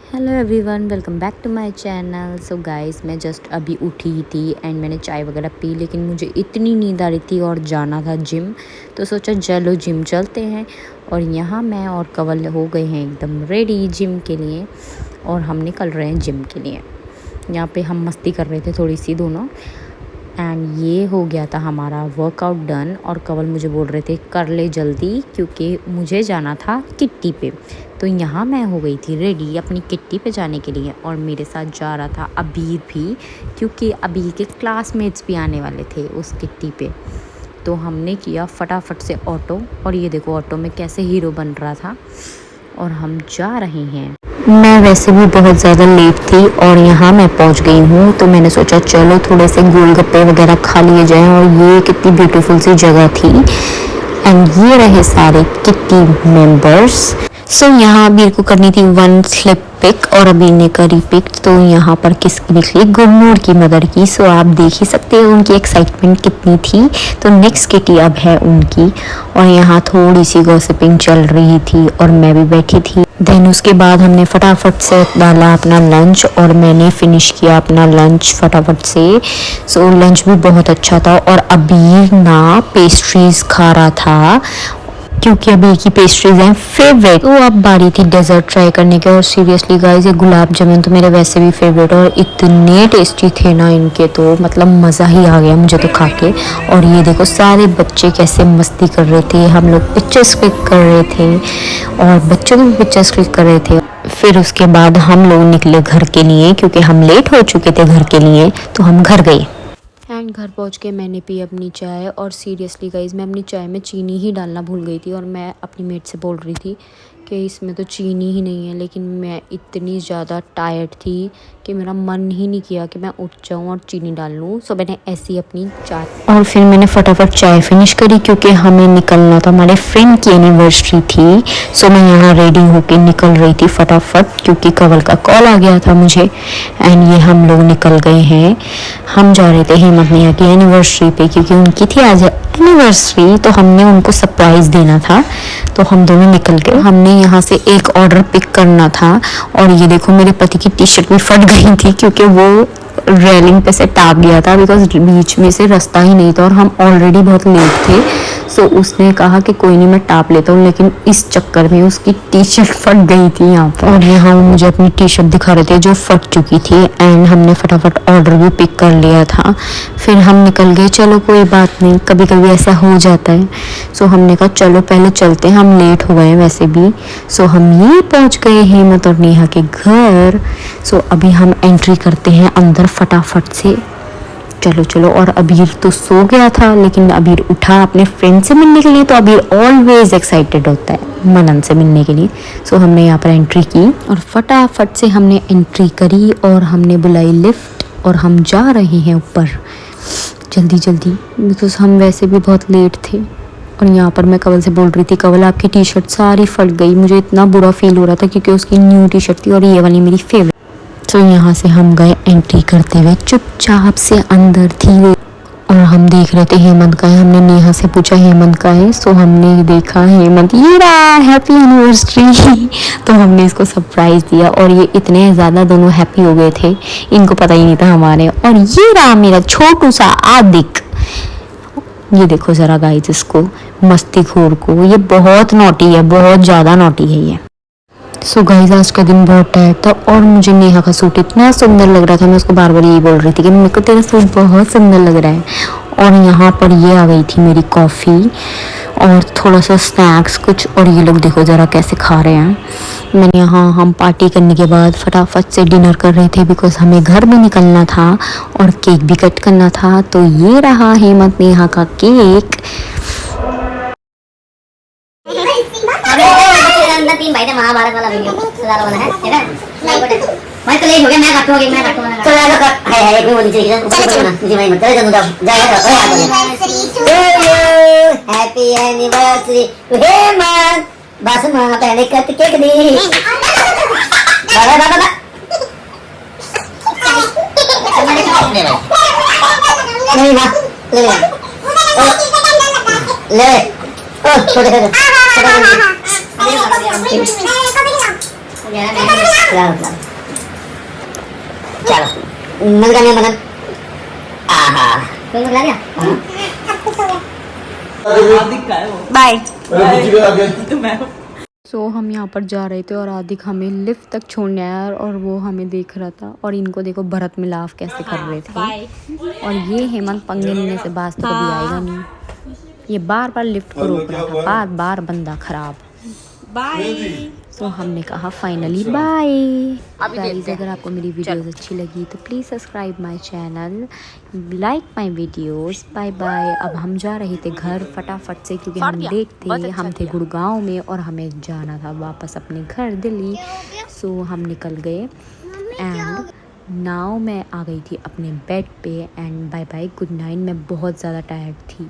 Hello everyone, welcome back to my channel. So guys, मैं just अभी उठी थी एंड मैंने चाय वगैरह पी, लेकिन मुझे इतनी नींद आ रही थी और जाना था जिम, तो सोचा चलो जिम चलते हैं। और यहाँ मैं और कवल हो गए हैं एकदम रेडी जिम के लिए और हम निकल रहे हैं जिम के लिए। यहाँ पे हम मस्ती कर रहे थे थोड़ी सी दोनों, एंड ये हो गया था हमारा वर्कआउट डन। और कवल मुझे बोल रहे थे कर ले जल्दी, क्योंकि मुझे जाना था किट्टी पे। तो यहाँ मैं हो गई थी रेडी अपनी किट्टी पे जाने के लिए, और मेरे साथ जा रहा था अबीर भी, क्योंकि अबीर के क्लासमेट्स भी आने वाले थे उस किट्टी पे। तो हमने किया फटाफट से ऑटो, और ये देखो ऑटो में कैसे हीरो बन रहा था, और हम जा रहे हैं। मैं वैसे भी बहुत ज़्यादा लेट थी और यहाँ मैं पहुँच गई हूँ, तो मैंने सोचा चलो थोड़े से गोलगप्पे वगैरह खा लिए जाएं। और ये कितनी ब्यूटीफुल सी जगह थी, एंड ये रहे सारे किट्टी मेंबर्स। सो यहाँ अबीर को करनी थी 1 स्लिप पिक, और अबीर ने करी पिक। तो यहाँ पर किसकी निकली? गुरनूर की मदर की। सो आप देख ही सकते हो उनकी एक्साइटमेंट कितनी थी। तो नेक्स्ट किटी अब है उनकी, और यहाँ थोड़ी सी गॉसिपिंग चल रही थी और मैं भी बैठी थी। देन उसके बाद हमने फटाफट से डाला अपना लंच, और मैंने फिनिश किया अपना लंच फटाफट से। सो लंच भी बहुत अच्छा था, और अबीर ना पेस्ट्रीज खा रहा था, क्योंकि अबीर की पेस्ट्रीज हैं फेवरेट। तो अब बारी थी डेजर्ट ट्राई करने की, और सीरियसली गाइस ये गुलाब जामुन तो मेरे वैसे भी फेवरेट, और इतने टेस्टी थे ना इनके, तो मतलब मज़ा ही आ गया मुझे तो खा के। और ये देखो सारे बच्चे कैसे मस्ती कर रहे थे, हम लोग पिक्चर्स क्लिक कर रहे थे और बच्चों भी पिक्चर्स क्लिक कर रहे थे। फिर उसके बाद हम लोग निकले घर के लिए, क्योंकि हम लेट हो चुके थे घर के लिए, तो हम घर गए। एंड घर पहुंच के मैंने पी अपनी चाय, और सीरियसली गाइज मैं अपनी चाय में चीनी ही डालना भूल गई थी, और मैं अपनी मेट से बोल रही थी कि इसमें तो चीनी ही नहीं है, लेकिन मैं इतनी ज़्यादा टायर्ड थी कि मेरा मन ही नहीं किया कि मैं उठ जाऊं और चीनी डाल लूं। सो मैंने ऐसी अपनी चाय, और फिर मैंने फटाफट चाय फिनिश करी, क्योंकि हमें निकलना था, हमारे फ्रेंड की एनिवर्सरी थी। सो मैं यहाँ रेडी होके निकल रही थी फटाफट, क्योंकि कवल का कॉल आ गया था मुझे। एंड ये हम लोग निकल गए हैं। हम जा रहे थे हेमंत नेहा की एनिवर्सरी पे, क्योंकि उनकी थी आज एनिवर्सरी, तो हमने उनको सरप्राइज़ देना था। तो हम दोनों निकल गए। हमने यहाँ से एक ऑर्डर पिक करना था, और ये देखो मेरे पति की टी शर्ट भी फट गई थी, क्योंकि वो रेलिंग पे से टाप गया था, बिकॉज बीच में से रास्ता ही नहीं था और हम ऑलरेडी बहुत लेट थे। सो उसने कहा कि कोई नहीं मैं टाप लेता हूँ, लेकिन इस चक्कर में उसकी टी शर्ट फट गई थी यहाँ पर, और यहाँ वो मुझे अपनी टी शर्ट दिखा रहे थे जो फट चुकी थी। एंड हमने फटाफट ऑर्डर भी पिक कर लिया था। फिर हम निकल गए, चलो कोई बात नहीं, कभी कभी ऐसा हो जाता है। सो हमने कहा चलो पहले चलते हैं, हम लेट हो गए वैसे भी। सो हम ये पहुँच गए हेमंत और नेहा के घर। सो अभी हम एंट्री करते हैं अंदर फटाफट से। चलो चलो। और अबीर तो सो गया था, लेकिन अबीर उठा अपने फ्रेंड से मिलने के लिए, तो अबीर ऑलवेज एक्साइटेड होता है मनन से मिलने के लिए। सो हमने यहाँ पर एंट्री की, और फटाफट से हमने एंट्री करी, और हमने बुलाई लिफ्ट, और हम जा रहे हैं ऊपर जल्दी जल्दी, बिकॉज हम वैसे भी बहुत लेट थे। और यहाँ पर मैं कवल से बोल रही थी, कवल आपकी टी शर्ट सारी फट गई। मुझे इतना बुरा फील हो रहा था, क्योंकि उसकी न्यू टी शर्ट थी, और ये वाली मेरी फेवरेट। तो यहाँ से हम गए एंट्री करते हुए, चुपचाप से अंदर धीरे, और हम देख रहे थे हेमंत का है। हमने नेहा से पूछा हेमंत का है। सो हमने देखा हेमंत, ये रहा हैप्पी एनिवर्सरी। तो हमने इसको सरप्राइज दिया, और ये इतने ज़्यादा दोनों हैप्पी हो गए थे, इनको पता ही नहीं था हमारे। और ये रहा मेरा छोटू सा आदिक। ये देखो ज़रा गाइस इसको, मस्तीखोर को, ये बहुत नॉटी है, बहुत ज़्यादा नॉटी है ये। सो गाइस आज का दिन बहुत टायर्ड था, और मुझे नेहा का सूट इतना सुंदर लग रहा था, मैं उसको बार बार यही बोल रही थी कि मेरे को तेरा सूट बहुत सुंदर लग रहा है। और यहाँ पर ये आ गई थी मेरी कॉफ़ी और थोड़ा सा स्नैक्स कुछ, और ये लोग देखो ज़रा कैसे खा रहे हैं। मैंने यहाँ हम पार्टी करने के बाद फटाफट से डिनर कर रहे थे, बिकॉज हमें घर भी निकलना था और केक भी कट करना था। तो ये रहा हेमंत नेहा का केक। 3 भाई थे, महाभारत वाला वीडियो सुधार वाला है, ठीक है? भाई तो लेट हो गया, मैं काटूंगा तो यार कट है एक भी वो नीचे ऊपर ना जी भाई मत चले जल्दी जाएगा। तो हैप्पी एनिवर्सरी टू हेमंत, बस मां पहले कट केक दी। बाबा नहीं ना ले ओ छोटे छोटे चलो नजर में मदन आहा कोई बुला दिया बाय। तो मैं सो हम यहाँ पर जा रहे थे और आदिक हमें लिफ्ट तक छोड़ने आया और वो हमें देख रहा था। और इनको देखो भरत मिलाप कैसे कर रहे थे। और ये हेमंत पंगे लेने से बाज तो कभी आएगा नहीं। ये बार बार लिफ्ट को रोक रहा था, बार बार बंदा खराब। बाय। सो हमने कहा फाइनली बाय। गाइस अगर आपको मेरी वीडियोस अच्छी लगी तो please subscribe my channel, like my videos. Bye bye. अब हम जा रहे थे घर फटाफट से क्योंकि हम लेट थे। हम थे गुड़गांव में और हमें जाना था वापस अपने घर दिल्ली। सो हम निकल गए एंड नाउ मैं आ गई थी अपने बेड पे। And bye bye, good night. मैं बहुत ज़्यादा टायर्ड थी।